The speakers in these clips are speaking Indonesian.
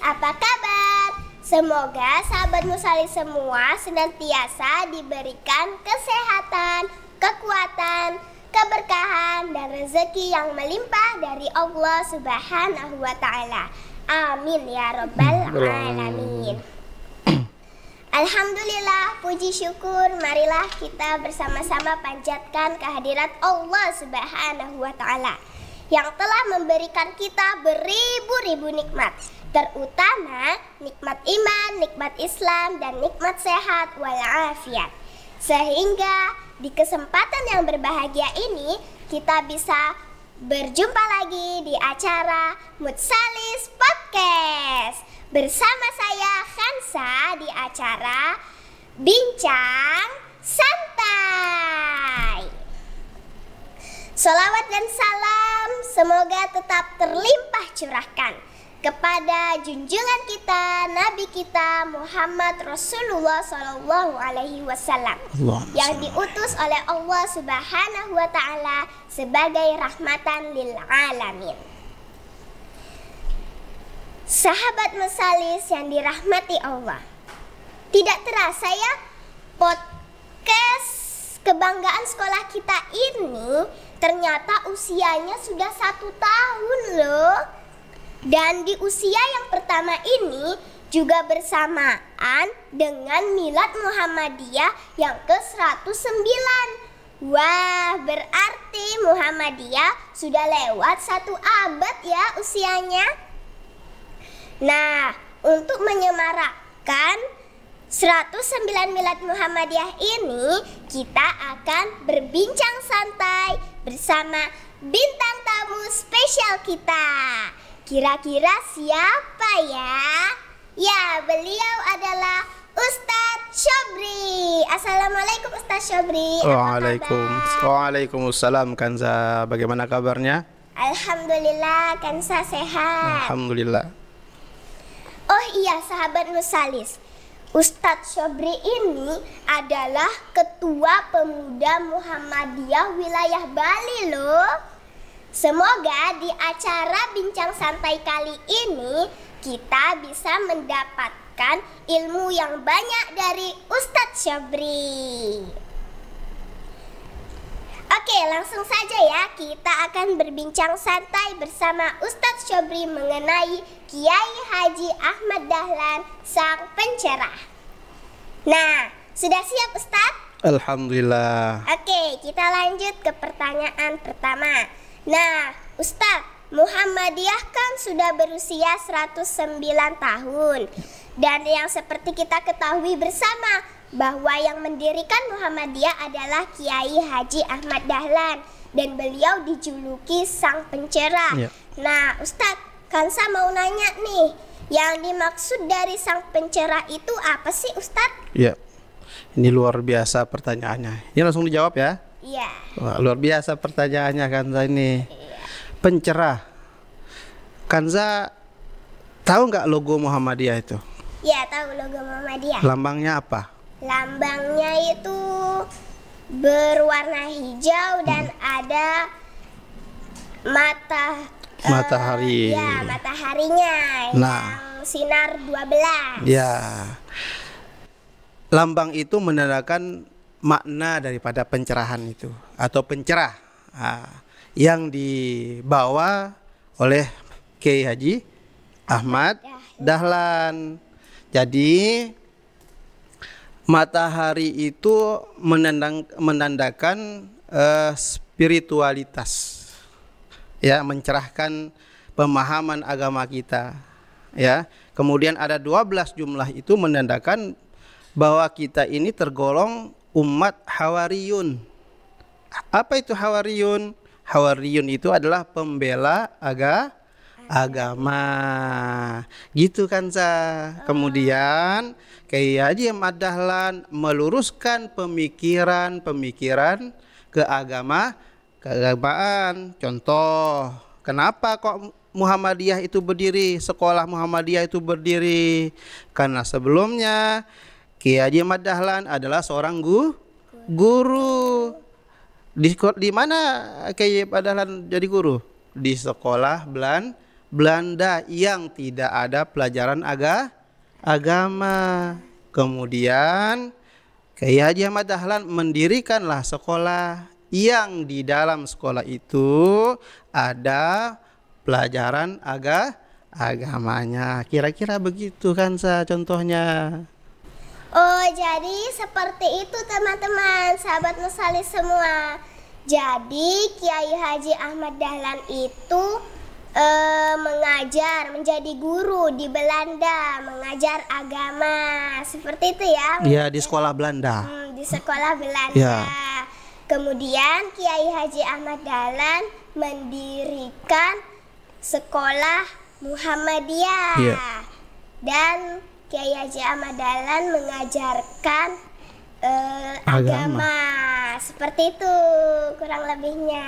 apa kabar? Semoga sahabat Musalis semua senantiasa diberikan kesehatan, kekuatan, keberkahan, dan rezeki yang melimpah dari Allah Subhanahu wa Ta'ala. Amin ya Rabbal Alamin. Alhamdulillah, puji syukur, marilah kita bersama-sama panjatkan kehadirat Allah Subhanahu wa Ta'ala yang telah memberikan kita beribu-ribu nikmat, terutama nikmat iman, nikmat Islam, dan nikmat sehat walafiat. Sehingga di kesempatan yang berbahagia ini kita bisa berjumpa lagi di acara Mutsalis Podcast bersama saya Khansa di acara Bincang Santai. Salawat dan salam semoga tetap terlimpah curahkan kepada junjungan kita, Nabi kita Muhammad Rasulullah Sallallahu Alaihi Wasallam yang diutus oleh Allah Subhanahu Wa Taala sebagai rahmatan lil alamin. Sahabat Musalis yang dirahmati Allah, tidak terasa ya, podcast kebanggaan sekolah kita ini ternyata usianya sudah 1 tahun loh. Dan di usia yang pertama ini juga bersamaan dengan Milad Muhammadiyah yang ke-109. Wah, berarti Muhammadiyah sudah lewat 1 abad ya usianya. Nah, untuk menyemarakan 109 Milad Muhammadiyah ini, kita akan berbincang santai bersama bintang tamu spesial kita. Kira-kira siapa ya? Ya, beliau adalah Ustadz Syobri. Assalamualaikum Ustadz Syobri. Waalaikumsalam Kanza. Bagaimana kabarnya? Alhamdulillah, Kanza sehat. Alhamdulillah. Oh iya, sahabat Musalis, Ustadz Syobri ini adalah Ketua Pemuda Muhammadiyah Wilayah Bali loh. Semoga di acara Bincang Santai kali ini kita bisa mendapatkan ilmu yang banyak dari Ustadz Syobri. Oke, langsung saja ya, kita akan berbincang santai bersama Ustadz Syobri mengenai Kiai Haji Ahmad Dahlan, sang pencerah. Nah, sudah siap Ustadz? Alhamdulillah. Oke, kita lanjut ke pertanyaan pertama. Nah, Ustadz, Muhammadiyah kan sudah berusia 109 tahun. Dan yang seperti kita ketahui bersama, bahwa yang mendirikan Muhammadiyah adalah Kiai Haji Ahmad Dahlan. Dan beliau dijuluki sang pencerah. Ya. Nah, Ustadz, Kansa mau nanya nih, yang dimaksud dari sang pencerah itu apa sih Ustadz? Ya, ini luar biasa pertanyaannya. Ini langsung dijawab ya? Iya. Wah, luar biasa pertanyaannya Kanza ini. Iya. Pencerah. Kanza tahu nggak logo Muhammadiyah itu? Iya, tahu logo Muhammadiyah. Lambangnya apa? Lambangnya itu berwarna hijau dan ada matahari. Ya, mataharinya yang sinar 12. Ya. Lambang itu menandakan makna daripada pencerahan itu atau pencerah yang dibawa oleh Kiai Haji Ahmad Dahlan. Jadi matahari itu menandakan spiritualitas, ya, mencerahkan pemahaman agama kita, ya. Kemudian ada 12 jumlah itu menandakan bahwa kita ini tergolong umat Hawariyun. Apa itu Hawariyun? Hawariyun itu adalah pembela agama. Gitu kan, Kemudian Kiai Haji Ahmad Dahlan meluruskan pemikiran keagamaan. Contoh, kenapa kok Muhammadiyah itu berdiri, sekolah Muhammadiyah itu berdiri? Karena sebelumnya Kiai Haji Ahmad Dahlan adalah seorang guru. Di mana Kiai Ahmad Dahlan jadi guru? Di sekolah Belanda yang tidak ada pelajaran agama. Kemudian Kiai Haji Ahmad Dahlan mendirikanlah sekolah yang di dalam sekolah itu ada pelajaran agamanya. Kira-kira begitu kan contohnya. Oh, jadi seperti itu teman-teman, sahabat Nusalis semua. Jadi Kiai Haji Ahmad Dahlan itu mengajar, menjadi guru di Belanda, mengajar agama. Seperti itu ya? Iya, di sekolah Belanda. Di sekolah Belanda. Ya. Kemudian Kiai Haji Ahmad Dahlan mendirikan sekolah Muhammadiyah. Ya. Dan Kiai Haji Ahmad Dahlan mengajarkan agama. Seperti itu kurang lebihnya.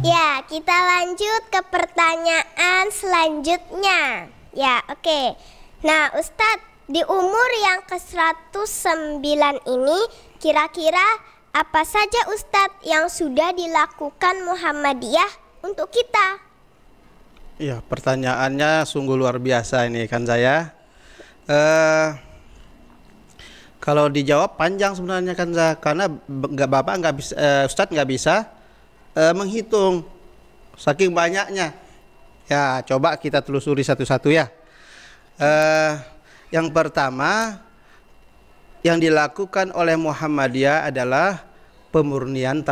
Ya, kita lanjut ke pertanyaan selanjutnya. Ya, oke. Nah, Ustadz, di umur yang ke-109 ini, kira-kira apa saja Ustadz yang sudah dilakukan Muhammadiyah untuk kita? Ya, pertanyaannya sungguh luar biasa ini kan saya. Kalau dijawab panjang sebenarnya kan karena Bapak nggak bisa, Ustadz nggak bisa menghitung saking banyaknya. Ya, coba kita telusuri satu-satu ya. Yang pertama yang dilakukan oleh Muhammadiyah adalah pemurnian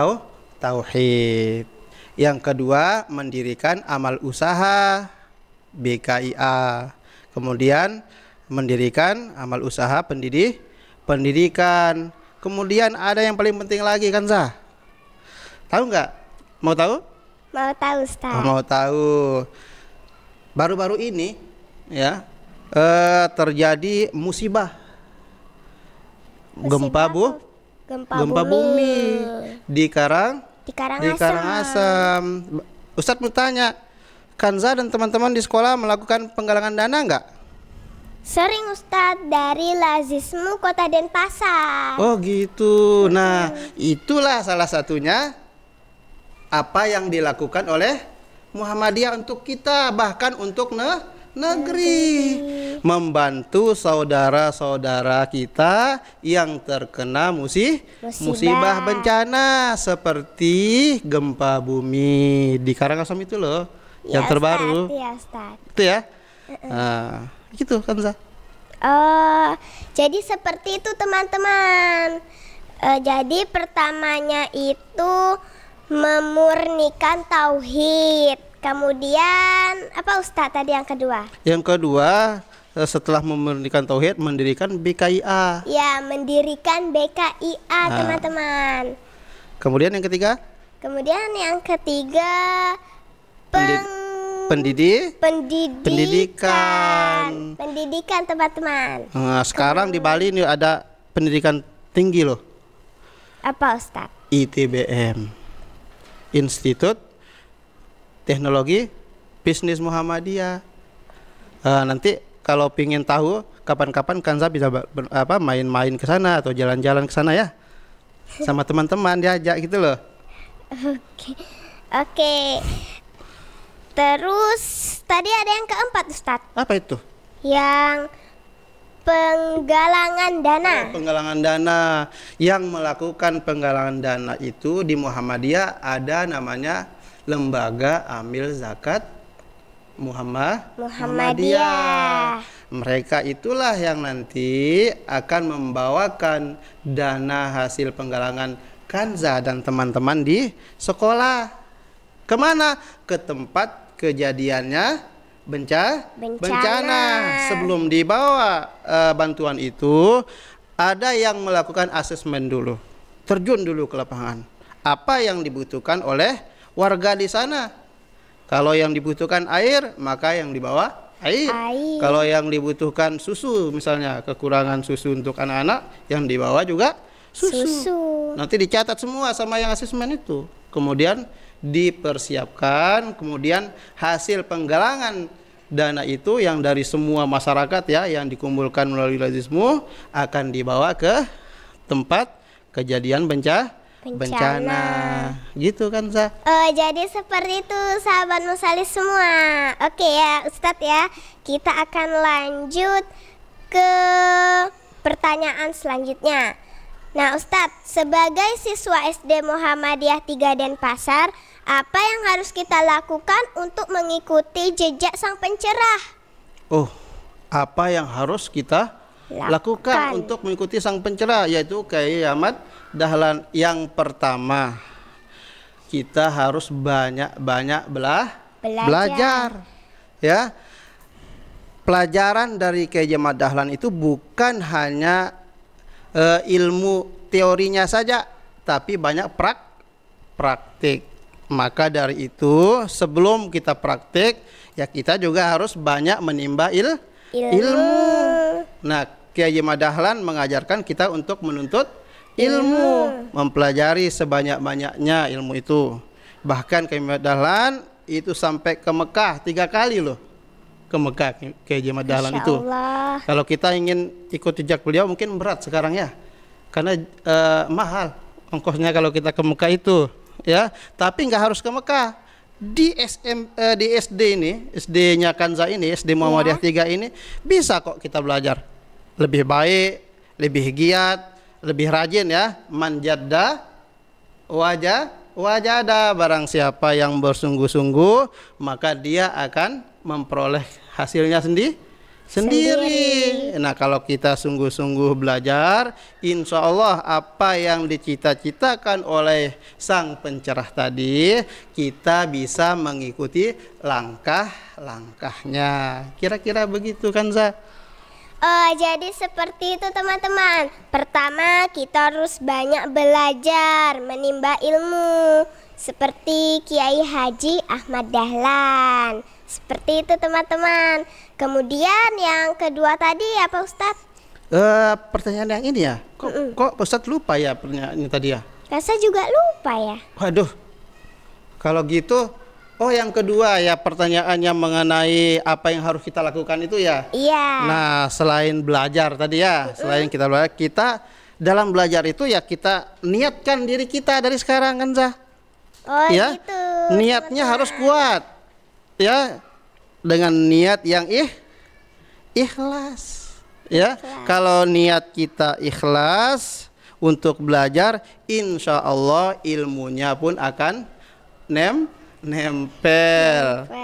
tauhid. Yang kedua, mendirikan amal usaha BKIA. Kemudian mendirikan amal usaha pendidikan. Kemudian ada yang paling penting lagi kan tahu nggak? Mau tahu? Mau tahu, Ustaz. Mau tahu. Baru-baru ini ya terjadi musibah. Gempa bumi di Karangasem. Ustadz mau tanya, Kanza dan teman-teman di sekolah melakukan penggalangan dana nggak? Sering Ustadz, dari Lazismu Kota Denpasar. Oh gitu. Nah, itulah salah satunya apa yang dilakukan oleh Muhammadiyah untuk kita, bahkan untuk negeri. Membantu saudara-saudara kita yang terkena musibah bencana seperti gempa bumi di Karangasem itu loh, ya, yang terbaru. Ustaz, ya, Ustaz. Itu ya. Nah, gitu kan jadi seperti itu teman-teman. Jadi pertamanya itu memurnikan tauhid. Kemudian apa Ustadz tadi yang kedua? Yang kedua, setelah memurnikan tauhid, mendirikan BKIA. Ya, mendirikan BKIA teman-teman. Kemudian yang ketiga? Kemudian yang ketiga pendidikan teman-teman. Nah, sekarang di Bali ini ada pendidikan tinggi loh. Apa Ustadz? ITBM, Institut Teknologi Bisnis Muhammadiyah. Nanti kalau pingin tahu, kapan-kapan Kanza bisa main-main ke sana atau jalan-jalan ke sana ya, sama teman-teman diajak gitu loh. Oke. Terus tadi ada yang keempat Ustadz. Apa itu? Yang penggalangan dana. Penggalangan dana. Yang melakukan penggalangan dana itu di Muhammadiyah ada namanya Lembaga Amil Zakat Muhammadiyah. Mereka itulah yang nanti akan membawakan dana hasil penggalangan Kanza dan teman-teman di sekolah. Kemana? Ke tempat kejadiannya bencana. Sebelum dibawa bantuan itu, ada yang melakukan asesmen dulu, terjun dulu ke lapangan. Apa yang dibutuhkan oleh warga di sana? Kalau yang dibutuhkan air, maka yang dibawa air. Kalau yang dibutuhkan susu, misalnya kekurangan susu untuk anak-anak, yang dibawa juga susu. Nanti dicatat semua sama yang asesmen itu. Kemudian dipersiapkan, kemudian hasil penggalangan dana itu yang dari semua masyarakat ya, yang dikumpulkan melalui Lazismu akan dibawa ke tempat kejadian bencana. Gitu kan, Za? Oh, jadi seperti itu sahabat Musalis semua. Oke ya Ustadz ya, kita akan lanjut ke pertanyaan selanjutnya. Nah Ustadz, sebagai siswa SD Muhammadiyah 3 Denpasar, apa yang harus kita lakukan untuk mengikuti jejak sang pencerah? Oh, apa yang harus kita lakukan untuk mengikuti sang pencerah, yaitu Kyai Ahmad Dahlan. Yang pertama, kita harus banyak-banyak belajar. Ya, pelajaran dari Kyai Ahmad Dahlan itu bukan hanya ilmu teorinya saja, tapi banyak praktik. Maka dari itu, sebelum kita praktik, ya kita juga harus banyak menimba ilmu. Nah, Kyai Ahmad Dahlan mengajarkan kita untuk menuntut ilmu, mempelajari sebanyak-banyaknya ilmu itu. Bahkan Kyai Ahmad Dahlan itu sampai ke Mekah 3 kali loh. Ke Mekah Kyai Ahmad Dahlan itu. Kalau kita ingin ikut jejak beliau mungkin berat sekarang ya. Karena mahal ongkosnya kalau kita ke Mekah itu, ya. Tapi nggak harus ke Mekah. Di SD ini, SD-nya Kanza ini, SD Muhammadiyah 3 ini bisa kok kita belajar. Lebih baik, lebih giat, lebih rajin ya. Manjadda wajada, barang siapa yang bersungguh-sungguh maka dia akan memperoleh hasilnya sendiri. Nah, kalau kita sungguh-sungguh belajar, insya Allah apa yang dicita-citakan oleh sang pencerah tadi, kita bisa mengikuti langkah-langkahnya. Kira-kira begitu kan, Za? Oh, jadi seperti itu teman-teman. Pertama, kita harus banyak belajar, menimba ilmu, seperti Kiai Haji Ahmad Dahlan. Seperti itu teman-teman. Kemudian yang kedua tadi apa Ustadz? Pertanyaan yang ini ya. Kok Ustadz lupa ya pertanyaan ini tadi ya? Rasa juga lupa ya. Waduh. Kalau gitu, yang kedua ya pertanyaannya mengenai apa yang harus kita lakukan itu ya. Iya. Nah, selain belajar tadi ya, selain kita belajar, kita dalam belajar itu ya kita niatkan diri kita dari sekarang kan, Zah? Oh ya? Gitu. Niatnya harus kuat. Ya, dengan niat yang ikhlas. Ya, kalau niat kita ikhlas untuk belajar, insya Allah ilmunya pun akan nempel.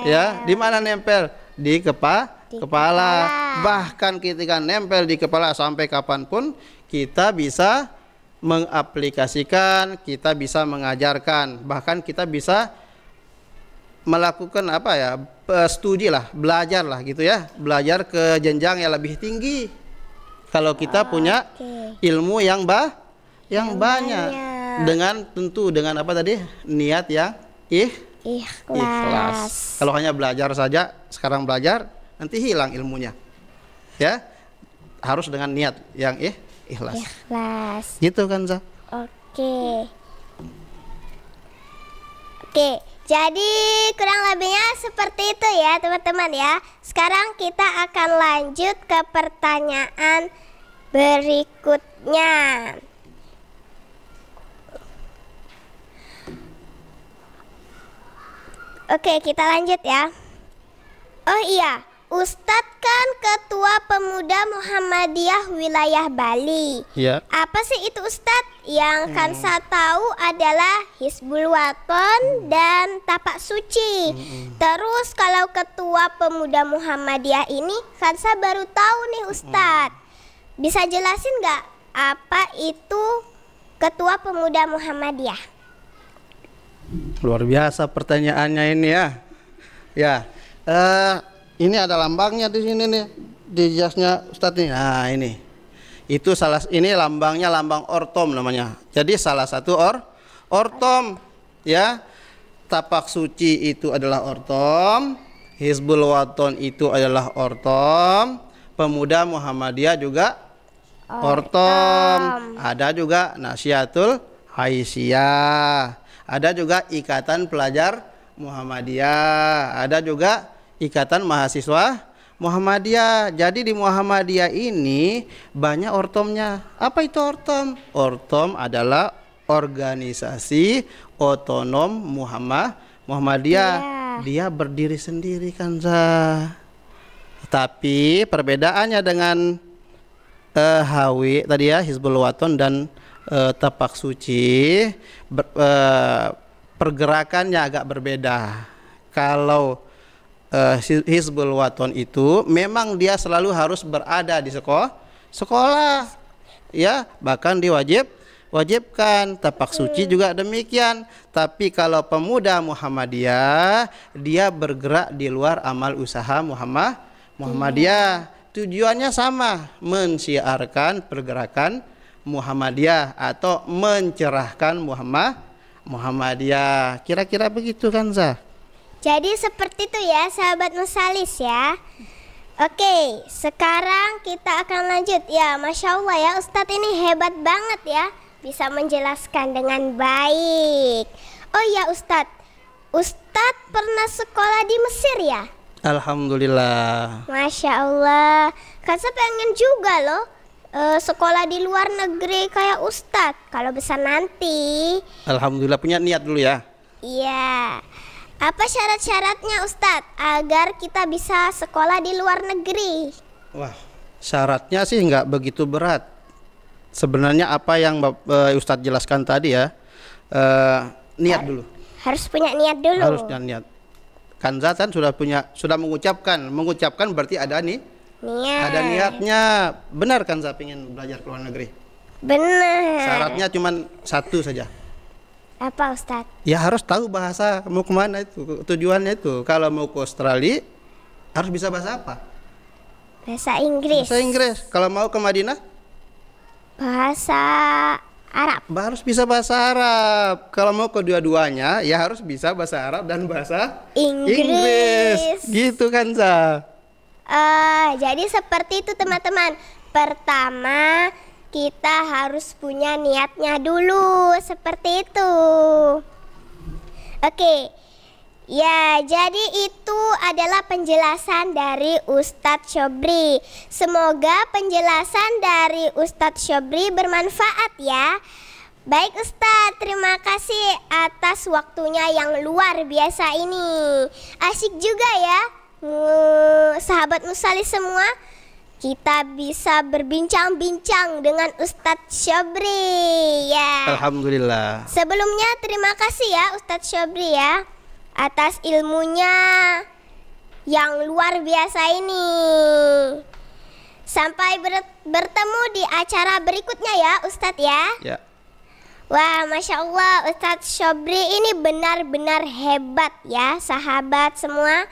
Ya, di mana nempel? Di kepala. Bahkan ketika nempel di kepala sampai kapanpun kita bisa mengaplikasikan, kita bisa mengajarkan, bahkan kita bisa melakukan studi lah, belajar lah gitu ya, belajar ke jenjang yang lebih tinggi. Kalau kita punya ilmu yang banyak, dengan tentu dengan apa tadi, niat yang ikhlas. Kalau hanya belajar saja, sekarang belajar, nanti hilang ilmunya. Ya, harus dengan niat yang ikhlas. Gitu kan, Zah? Oke. Jadi kurang lebihnya seperti itu ya teman-teman ya. Sekarang kita akan lanjut ke pertanyaan berikutnya. Oke, kita lanjut ya. Oh iya, Ustadz kan Ketua Pemuda Muhammadiyah Wilayah Bali. Ya. Apa sih itu Ustadz? Yang Kansa tahu adalah Hizbul Waton dan Tapak Suci. Terus kalau Ketua Pemuda Muhammadiyah ini Kansa baru tahu nih Ustadz. Bisa jelasin nggak apa itu Ketua Pemuda Muhammadiyah? Luar biasa pertanyaannya ini ya. Ya, ini ada lambangnya di sini nih, di jasnya Ustadz nih. Nah ini, itu ini lambangnya lambang ortom namanya. Jadi salah satu ortom ya. Tapak Suci itu adalah ortom, Hizbul Waton itu adalah ortom, Pemuda Muhammadiyah juga ortom. Ada juga Nasyatul Haisiyah, ada juga Ikatan Pelajar Muhammadiyah, ada juga Ikatan Mahasiswa Muhammadiyah. Jadi di Muhammadiyah ini banyak ortomnya. Apa itu ortom? Ortom adalah organisasi otonom Muhammadiyah. Dia berdiri sendiri kan, tapi perbedaannya dengan HW tadi ya, Hizbul Waton dan Tapak Suci, pergerakannya agak berbeda. Kalau Hizbul Waton itu memang dia selalu harus berada di sekolah ya, bahkan wajibkan. Tapak Suci juga demikian. Tapi kalau pemuda Muhammadiyah, dia bergerak di luar amal usaha Muhammadiyah. Tujuannya sama, mensiarkan pergerakan Muhammadiyah atau mencerahkan Muhammadiyah. Kira-kira begitu kan, Zah? Jadi seperti itu ya sahabat Musalis ya. Oke, sekarang kita akan lanjut ya. Masya Allah ya, Ustadz ini hebat banget ya, bisa menjelaskan dengan baik. Oh ya Ustadz pernah sekolah di Mesir ya? Alhamdulillah. Masya Allah, kan saya pengen juga loh sekolah di luar negeri kayak Ustadz kalau besar nanti. Alhamdulillah, punya niat dulu ya. Iya. Apa syarat-syaratnya Ustadz agar kita bisa sekolah di luar negeri? Wah, syaratnya sih nggak begitu berat. Sebenarnya apa yang Ustadz jelaskan tadi ya, niat dulu. Harus punya niat dulu. Harus punya niat. Kan Zatan sudah mengucapkan berarti ada nih. Niat. Ada niatnya. Benar kan Zat pengen belajar ke luar negeri? Benar. Syaratnya cuma satu saja. Apa Ustadz? Ya harus tahu bahasa, mau kemana itu, tujuannya itu. Kalau mau ke Australia harus bisa bahasa apa? Bahasa Inggris. Bahasa Inggris. Kalau mau ke Madinah? Bahasa Arab. Harus bisa bahasa Arab. Kalau mau kedua-duanya ya harus bisa bahasa Arab dan bahasa Inggris. Gitu kan, Za? Jadi seperti itu teman-teman. Pertama kita harus punya niatnya dulu, seperti itu. Oke. Ya, jadi itu adalah penjelasan dari Ustadz Syobri. Semoga penjelasan dari Ustadz Syobri bermanfaat ya. Baik Ustadz, terima kasih atas waktunya yang luar biasa ini. Asyik juga ya, sahabat Musalis semua. Kita bisa berbincang-bincang dengan Ustadz Syobri ya. Alhamdulillah. Sebelumnya terima kasih ya Ustadz Syobri ya atas ilmunya yang luar biasa ini. Sampai bertemu di acara berikutnya ya Ustadz ya. Ya. Wah, Masya Allah, Ustadz Syobri ini benar-benar hebat ya sahabat semua.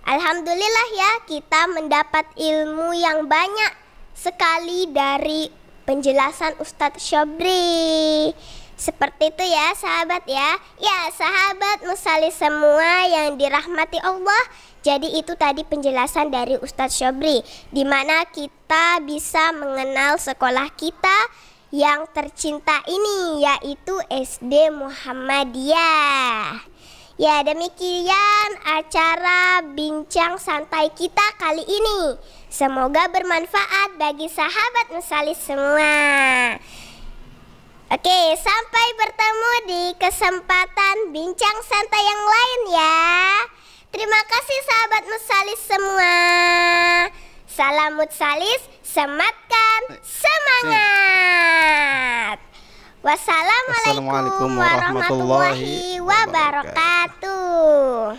Alhamdulillah ya, kita mendapat ilmu yang banyak sekali dari penjelasan Ustadz Syobri. Seperti itu ya sahabat ya. Ya sahabat Musalis semua yang dirahmati Allah. Jadi itu tadi penjelasan dari Ustadz Syobri, di mana kita bisa mengenal sekolah kita yang tercinta ini, yaitu SD Muhammadiyah. Ya, demikian acara bincang santai kita kali ini. Semoga bermanfaat bagi sahabat Musalis semua. Oke, sampai bertemu di kesempatan bincang santai yang lain ya. Terima kasih sahabat Musalis semua. Salam Musalis, sematkan semangat. Wassalamualaikum warahmatullahi wabarakatuh.